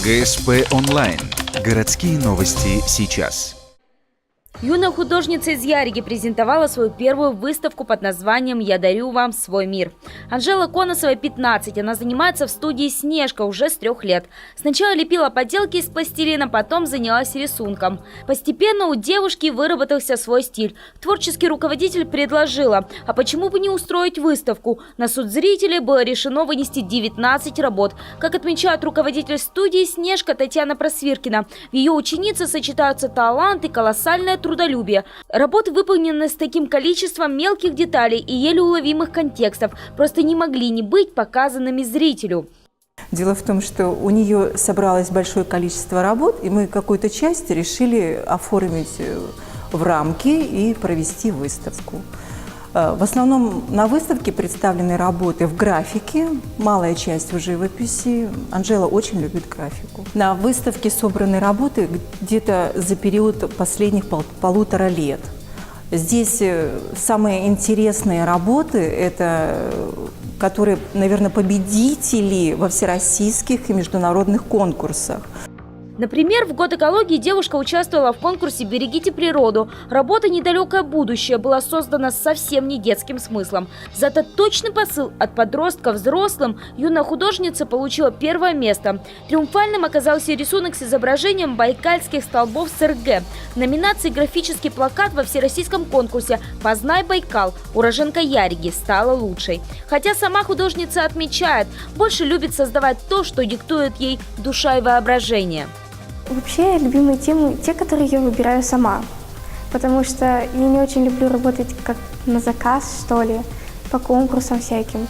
ГСП онлайн. Городские новости сейчас. Юная художница из Яриги презентовала свою первую выставку под названием «Я дарю вам свой мир». Анжела Коносовой 15. Она занимается в студии «Снежка» уже с 3 лет. Сначала лепила поделки из пластилина, потом занялась рисунком. Постепенно у девушки выработался свой стиль. Творческий руководитель предложила: а почему бы не устроить выставку? На суд зрителей было решено вынести 19 работ. Как отмечает руководитель студии «Снежка» Татьяна Просвиркина, в ее ученице сочетаются талант и колоссальное трудолюбие. Работы выполнены с таким количеством мелких деталей и еле уловимых контекстов, просто не могли не быть показанными зрителю. Дело в том, что у нее собралось большое количество работ, и мы какую-то часть решили оформить в рамки и провести выставку. В основном на выставке представлены работы в графике, малая часть в живописи. Анжела очень любит графику. На выставке собраны работы где-то за период последних 1,5 лет. Здесь самые интересные работы – это которые, наверное, победители во всероссийских и международных конкурсах. Например, в год экологии девушка участвовала в конкурсе «Берегите природу». Работа «Недалекое будущее» была создана совсем не детским смыслом. Зато точный посыл от подростка взрослым юная художница получила 1 место. Триумфальным оказался рисунок с изображением байкальских столбов СРГ. В номинации «Графический плакат» во всероссийском конкурсе «Познай Байкал» уроженка Яриги стала лучшей. Хотя сама художница отмечает, больше любит создавать то, что диктует ей душа и воображение. Вообще, любимые темы – те, которые я выбираю сама, потому что я не очень люблю работать как на заказ, что ли, по конкурсам всяким.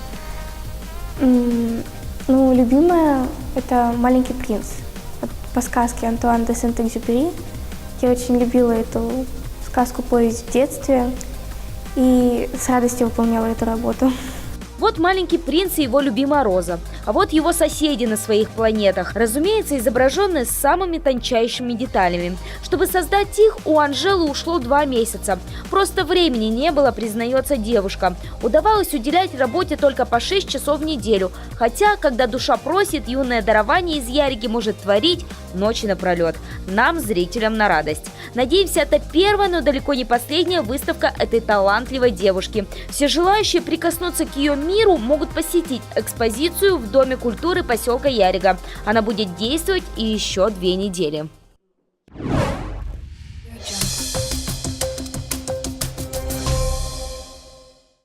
Ну, любимая – это «Маленький принц» по сказке Антуана де Сент-Экзюпери. Я очень любила эту сказку-повесть в детстве и с радостью выполняла эту работу. Вот «Маленький принц» и его любимая Роза. А вот его соседи на своих планетах. Разумеется, изображенные с самыми тончайшими деталями. Чтобы создать их, у Анжелы ушло 2 месяца. Просто времени не было, признается девушка. Удавалось уделять работе только по 6 часов в неделю. Хотя, когда душа просит, юное дарование из Яриги может творить ночи напролет. Нам, зрителям, на радость. Надеемся, это первая, но далеко не последняя выставка этой талантливой девушки. Все желающие прикоснуться к ее миру могут посетить экспозицию в Доме культуры поселка Ярига. Она будет действовать и еще 2 недели.